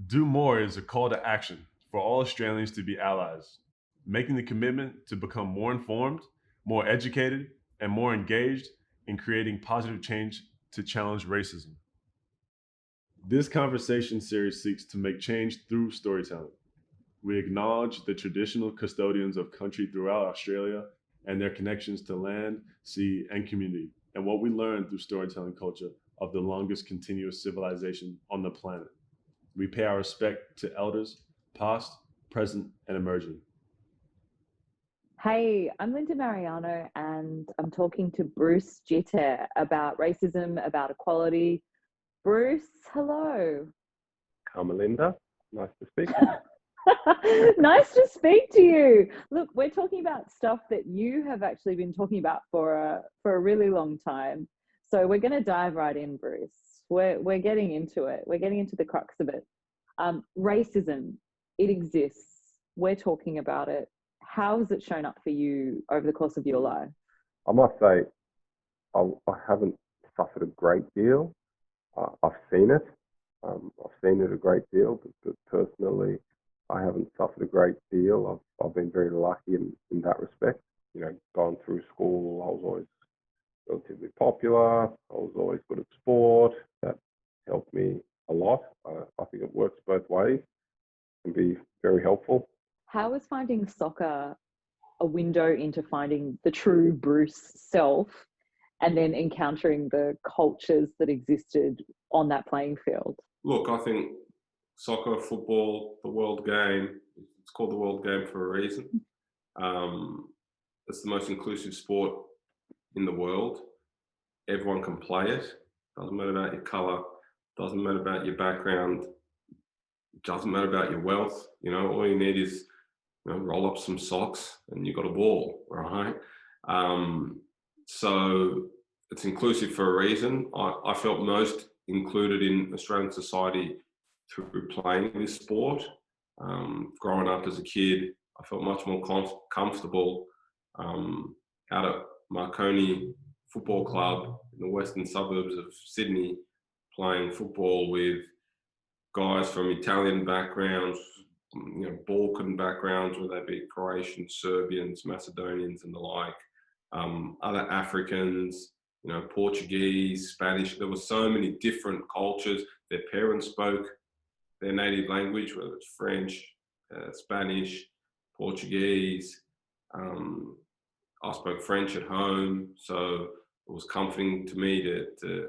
Do more is a call to action for all Australians to be allies, making the commitment to become more informed, more educated, and more engaged in creating positive change to challenge racism. This conversation series seeks to make change through storytelling. We acknowledge the traditional custodians of country throughout Australia and their connections to land, sea, and community, and what we learn through storytelling culture of the longest continuous civilization on the planet. We pay our respect to elders, past, present, and emerging. Hey, I'm Linda Marigliano, and I'm talking to Bruce Djite about racism, about equality. Bruce, hello. Melinda, nice to speak. Nice to speak to you. Look, we're talking about stuff that you have actually been talking about for a really long time. So we're going to dive right in, Bruce. We're getting into it. We're getting into the crux of it. Racism, it exists. We're talking about it. How has it shown up for you over the course of your life? I must say, I haven't suffered a great deal. I've seen it. I've seen it a great deal, but personally, I haven't suffered a great deal. I've been very lucky in that respect. You know, gone through school, I was always relatively popular. I was always good at sport. That helped me a lot. I think it works both ways. It can be very helpful. How is finding soccer a window into finding the true Bruce self and then encountering the cultures that existed on that playing field? Look, I think soccer, football, the world game, it's called the world game for a reason. It's the most inclusive sport in the world. Everyone can play it. Doesn't matter about your colour, doesn't matter about your background, doesn't matter about your wealth. You know, all you need is roll up some socks and you've got a ball, right? So it's inclusive for a reason. I felt most included in Australian society through playing this sport. Growing up as a kid, I felt much more comfortable out at Marconi Football Club in the western suburbs of Sydney, playing football with guys from Italian backgrounds, Balkan backgrounds, whether they be Croatians, Serbians, Macedonians, and the like, other Africans, Portuguese, Spanish. There were so many different cultures. Their parents spoke their native language, whether it's French, Spanish, Portuguese. I spoke French at home, so it was comforting to me to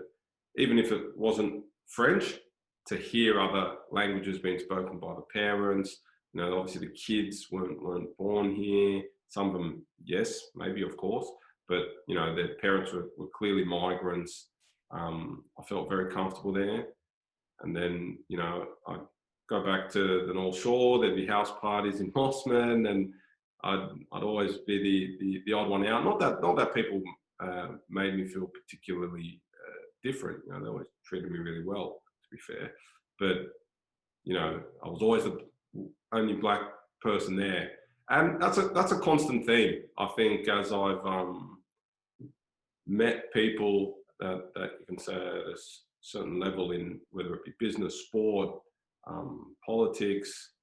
even if it wasn't French, to hear other languages being spoken by the parents. Obviously the kids weren't born here. Some of them, yes, maybe, of course, but their parents were clearly migrants. I felt very comfortable there. And then, I'd go back to the North Shore. There'd be house parties in Mossman, and I'd always be the odd one out. Not that people made me feel particularly different. They always treated me really well, to be fair. But I was always the only black person there, and that's a constant theme. I think as I've met people that you can say at a certain level in whether it be business, sport, politics.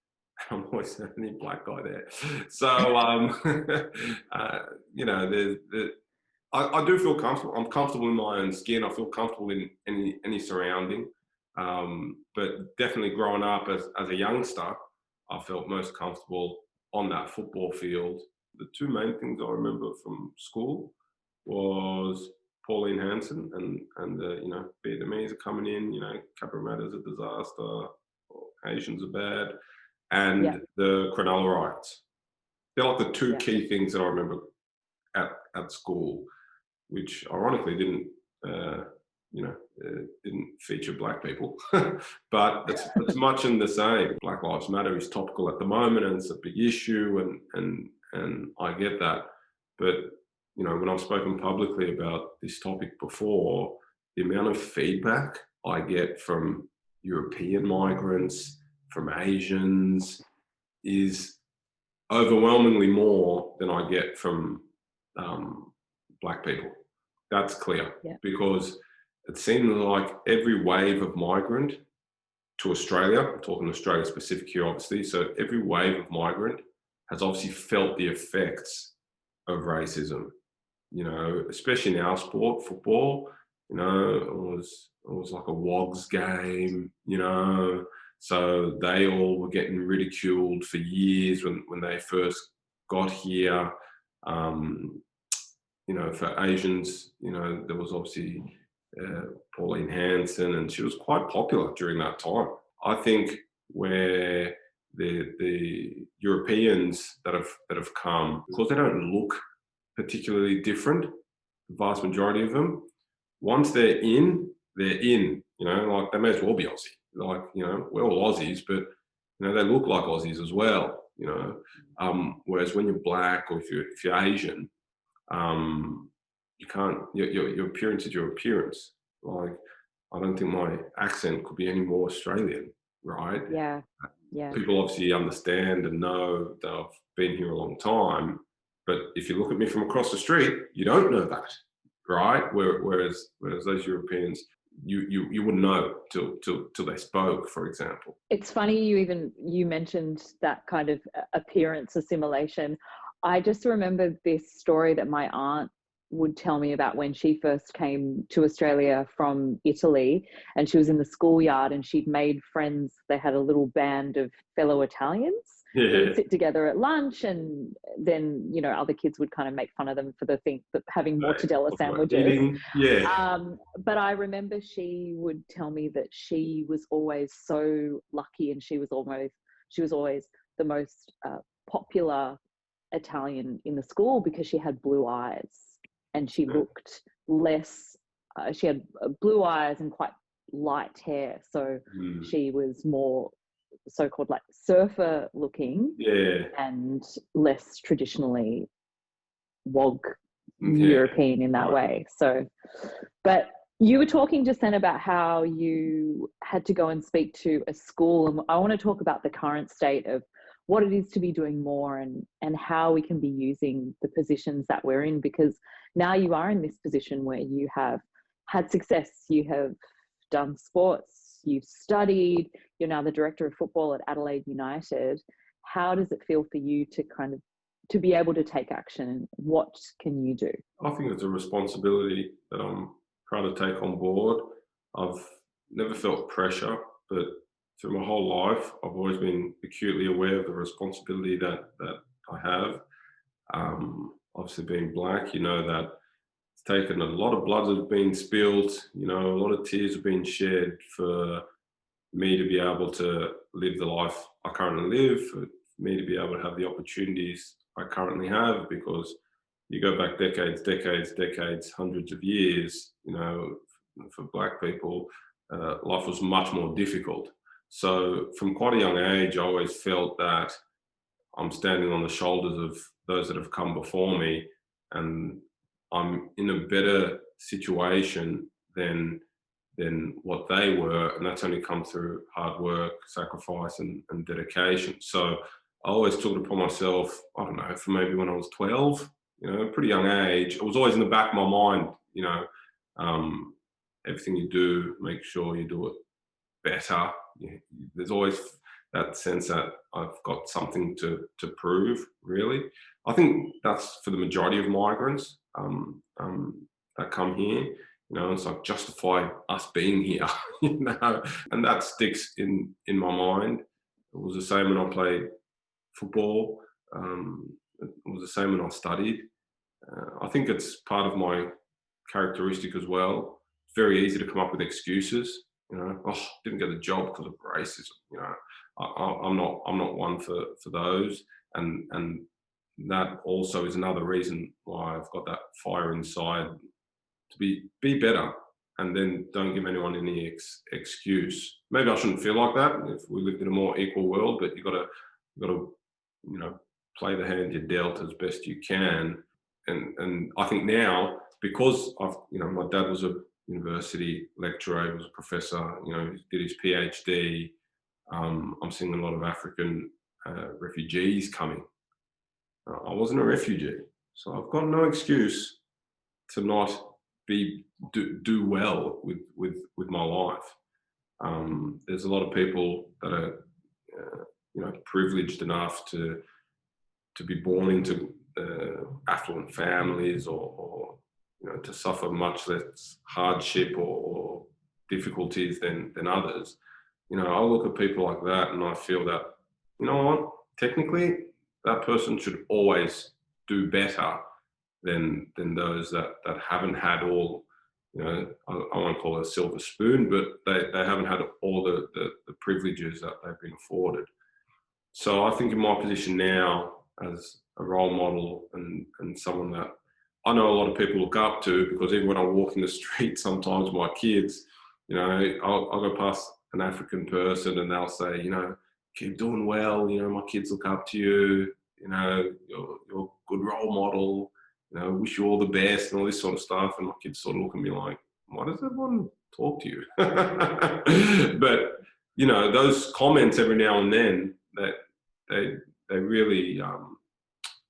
I'm always the only black guy there. So I do feel comfortable. I'm comfortable in my own skin. I feel comfortable in any surrounding. But definitely growing up as a youngster, I felt most comfortable on that football field. The two main things I remember from school was Pauline Hanson and the Vietnamese are coming in, Cabramatta's a disaster, Asians are bad, and the Cronulla riots. They're like the two key things that I remember at school, which ironically didn't feature black people, but it's much in the same. Black Lives Matter is topical at the moment, and it's a big issue, and I get that. But when I've spoken publicly about this topic before, the amount of feedback I get from European migrants, from Asians, is overwhelmingly more than I get from black people. That's clear, because it seemed like every wave of migrant to Australia. I'm talking Australia specific here, obviously. So every wave of migrant has obviously felt the effects of racism, especially in our sport, football. It was like a wogs game, so they all were getting ridiculed for years when they first got here. For Asians, there was obviously Pauline Hanson, and she was quite popular during that time. I think where the Europeans that have come, because they don't look particularly different, the vast majority of them, once they're in, they're in. Like they may as well be Aussie. Like, we're all Aussies, but they look like Aussies as well. Whereas when you're black or if you're Asian, you can't. Your appearance is your appearance. Like, I don't think my accent could be any more Australian, right? Yeah, yeah. People obviously understand and know that I've been here a long time, but if you look at me from across the street, you don't know that, right? Whereas those Europeans, you wouldn't know till they spoke, for example. It's funny you mentioned that kind of appearance assimilation. I just remember this story that my aunt would tell me about when she first came to Australia from Italy, and she was in the schoolyard and she'd made friends. They had a little band of fellow Italians. Yeah. They would sit together at lunch, and then other kids would kind of make fun of them for having mortadella sandwiches. Yeah. But I remember she would tell me that she was always so lucky, and she was always the most popular Italian in the school because she had blue eyes, and she looked less. She had blue eyes and quite light hair, so she was more so-called like surfer looking, and less traditionally wog European in that way. So, but you were talking just then about how you had to go and speak to a school, and I want to talk about the current state of what it is to be doing more, and how we can be using the positions that we're in, because now you are in this position where you have had success, you have done sports, you've studied, you're now the director of football at Adelaide United. How does it feel for you to be able to take action? What can you do? I think it's a responsibility that I'm proud to take on board. I've never felt pressure, but through my whole life, I've always been acutely aware of the responsibility that I have. Obviously, being black, that it's taken a lot of blood has been spilled, a lot of tears have been shed for me to be able to live the life I currently live, for me to be able to have the opportunities I currently have, because you go back decades, hundreds of years, for black people, life was much more difficult. So from quite a young age, I always felt that I'm standing on the shoulders of those that have come before me, and I'm in a better situation than what they were, and that's only come through hard work, sacrifice, and dedication. So I always took it upon myself, I don't know, for maybe when I was 12, pretty young age. It was always in the back of my mind, everything you do, make sure you do it better. There's always that sense that I've got something to prove, really. I think that's for the majority of migrants that come here. It's like justify us being here, and that sticks in my mind. It was the same when I played football. It was the same when I studied. I think it's part of my characteristic as well. It's very easy to come up with excuses. Didn't get the job because of racism. I'm not one for those, and that also is another reason why I've got that fire inside to be better, and then don't give anyone any excuse. Maybe I shouldn't feel like that if we lived in a more equal world, but you got to play the hand you're dealt as best you can. And I think now, because my dad was a university lecturer, he was a professor, he did his PhD. I'm seeing a lot of African refugees coming. I wasn't a refugee, so I've got no excuse to not do well with my life. There's a lot of people that are, privileged enough to be born into affluent families, or to suffer much less hardship or difficulties than others. I look at people like that and I feel that, you know what, technically that person should always do better than those that haven't had all, I won't call it a silver spoon, but they haven't had all the privileges that they've been afforded. So I think in my position now as a role model and someone that I know a lot of people look up to, because even when I walk in the street, sometimes my kids, I'll go past an African person and they'll say, keep doing well, my kids look up to you, you're a good role model, wish you all the best and all this sort of stuff. And my kids sort of look at me like, why does everyone talk to you? But, those comments every now and then, that they really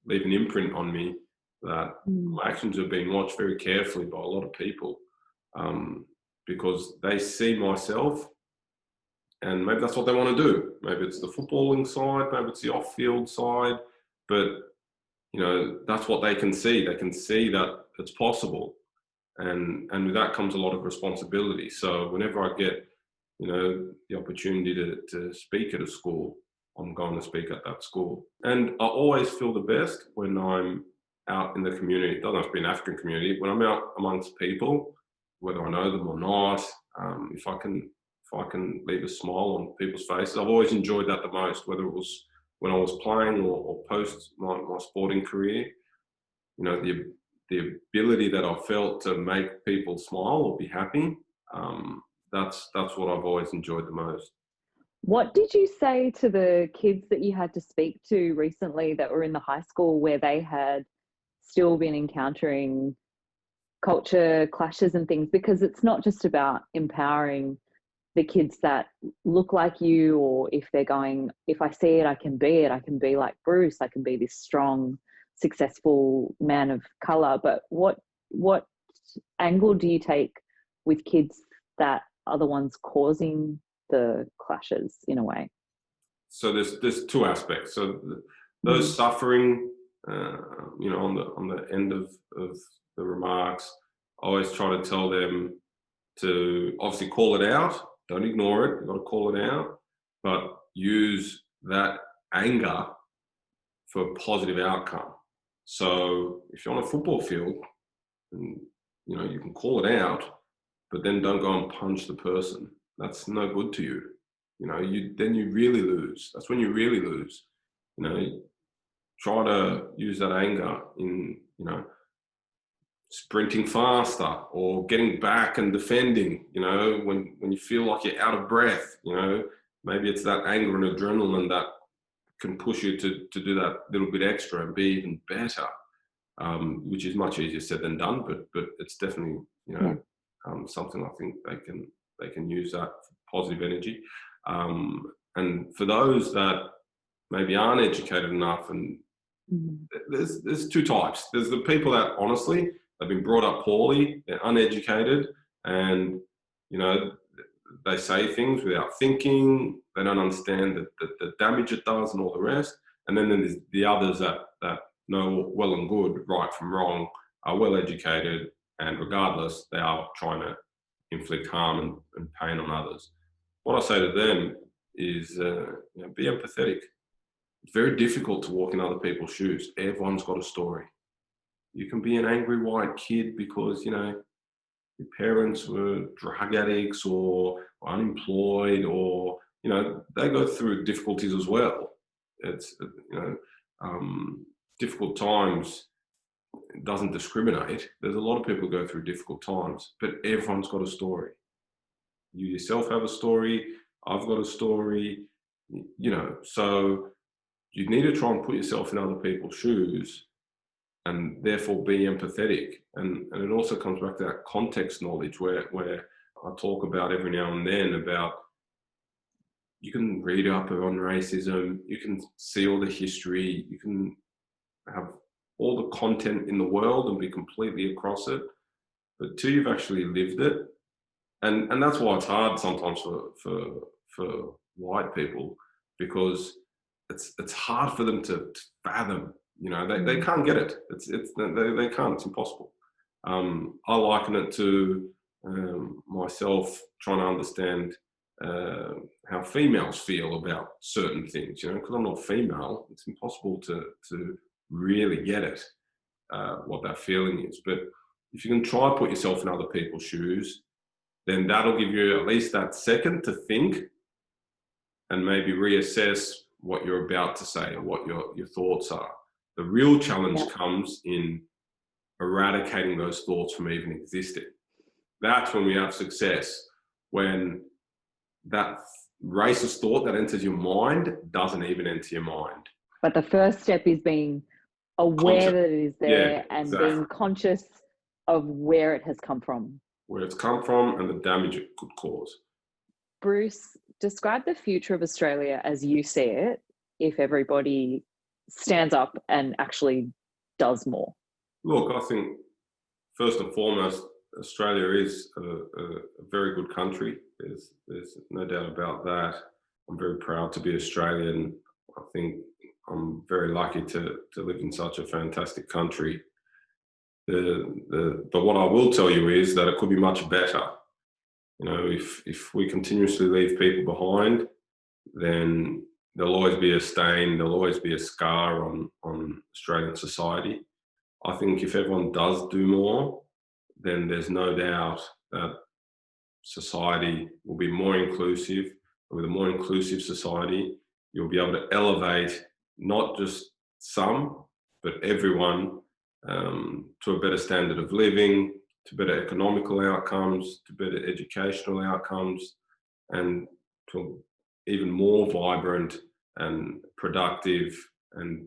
leave an imprint on me, that my actions are being watched very carefully by a lot of people, because they see myself and maybe that's what they want to do. Maybe it's the footballing side, maybe it's the off-field side, but that's what they can see. They can see that it's possible, and with that comes a lot of responsibility. So whenever I get the opportunity to speak at a school, I'm going to speak at that school. And I always feel the best when I'm out in the community. It doesn't have to be an African community. When I'm out amongst people, whether I know them or not, if I can leave a smile on people's faces, I've always enjoyed that the most, whether it was when I was playing or post my sporting career. The ability that I felt to make people smile or be happy, that's what I've always enjoyed the most. What did you say to the kids that you had to speak to recently that were in the high school where they had still been encountering culture clashes and things? Because it's not just about empowering the kids that look like you, or if they're going, if I see it, I can be like Bruce, I can be this strong, successful man of color. But what angle do you take with kids that are the ones causing the clashes in a way? So there's two aspects. So those suffering, on the end of the remarks, I always try to tell them to obviously call it out. Don't ignore it. You've got to call it out, but use that anger for a positive outcome. So if you're on a football field, and you can call it out, but then don't go and punch the person. That's no good to you. Then you really lose. That's when you really lose. Try to use that anger in, sprinting faster or getting back and defending, when you feel like you're out of breath, maybe it's that anger and adrenaline that can push you to do that little bit extra and be even better, which is much easier said than done, but it's definitely, something I think they can use that for positive energy. And for those that maybe aren't educated enough, and there's two types. There's the people that honestly, they've been brought up poorly, they're uneducated, and they say things without thinking, they don't understand the damage it does and all the rest. And then there's the others that know well and good, right from wrong, are well educated, and regardless, they are trying to inflict harm and pain on others. What I say to them is, be empathetic. It's very difficult to walk in other people's shoes. Everyone's got a story. You can be an angry white kid because, your parents were drug addicts or unemployed, or, they go through difficulties as well. It's, difficult times doesn't discriminate. There's a lot of people who go through difficult times, but everyone's got a story. You yourself have a story. I've got a story, so you need to try and put yourself in other people's shoes and therefore be empathetic. And it also comes back to that context knowledge where I talk about every now and then about, you can read up on racism, you can see all the history, you can have all the content in the world and be completely across it. But till you've actually lived it, and that's why it's hard sometimes for white people, because it's hard for them to fathom. You know, they can't get it. They can't. It's impossible. I liken it to myself trying to understand how females feel about certain things. You know, because I'm not female, it's impossible to really get it, what that feeling is. But if you can try to put yourself in other people's shoes, then that'll give you at least that second to think and maybe reassess what you're about to say or what your thoughts are. The real challenge comes in eradicating those thoughts from even existing. That's when we have success, when that racist thought that enters your mind doesn't even enter your mind. But the first step is being aware that it is there, and being conscious of where it has come from. Where it's come from and the damage it could cause. Bruce, describe the future of Australia as you see it, if everybody stands up and actually does more. Look, I think first and foremost, Australia is a very good country. There's no doubt about that. I'm very proud to be Australian. I think I'm very lucky to live in such a fantastic country. But what I will tell you is that it could be much better. You know, if we continuously leave people behind, then there'll always be a stain, there'll always be a scar on Australian society. I think if everyone does do more, then there's no doubt that society will be more inclusive. And with a more inclusive society, you'll be able to elevate not just some, but everyone to a better standard of living, to better economical outcomes, to better educational outcomes, and to even more vibrant and productive and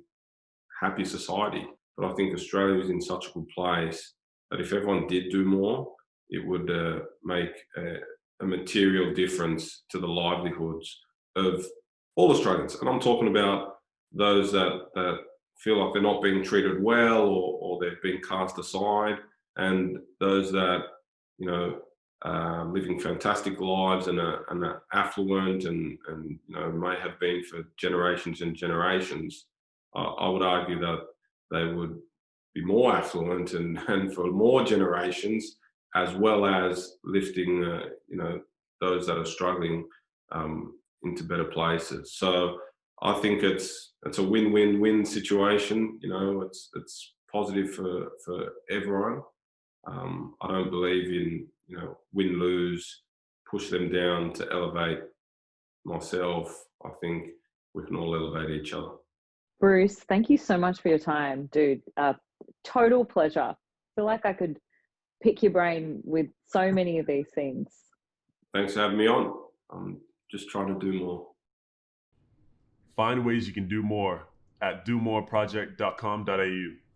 happy society. But I think Australia is in such a good place that if everyone did do more, it would make a material difference to the livelihoods of all Australians. And I'm talking about those that feel like they're not being treated well, or they've been cast aside, and those that, you know, living fantastic lives and are affluent and you know, may have been for generations and generations. I would argue that they would be more affluent and for more generations, as well as lifting you know, those that are struggling into better places. So I think it's a win-win-win situation. You know, it's positive for everyone. I don't believe in, you know, win-lose, push them down to elevate myself. I think we can all elevate each other. Bruce, thank you so much for your time, dude. Total pleasure. I feel like I could pick your brain with so many of these things. Thanks for having me on. I'm just trying to do more. Find ways you can do more at domoreproject.com.au.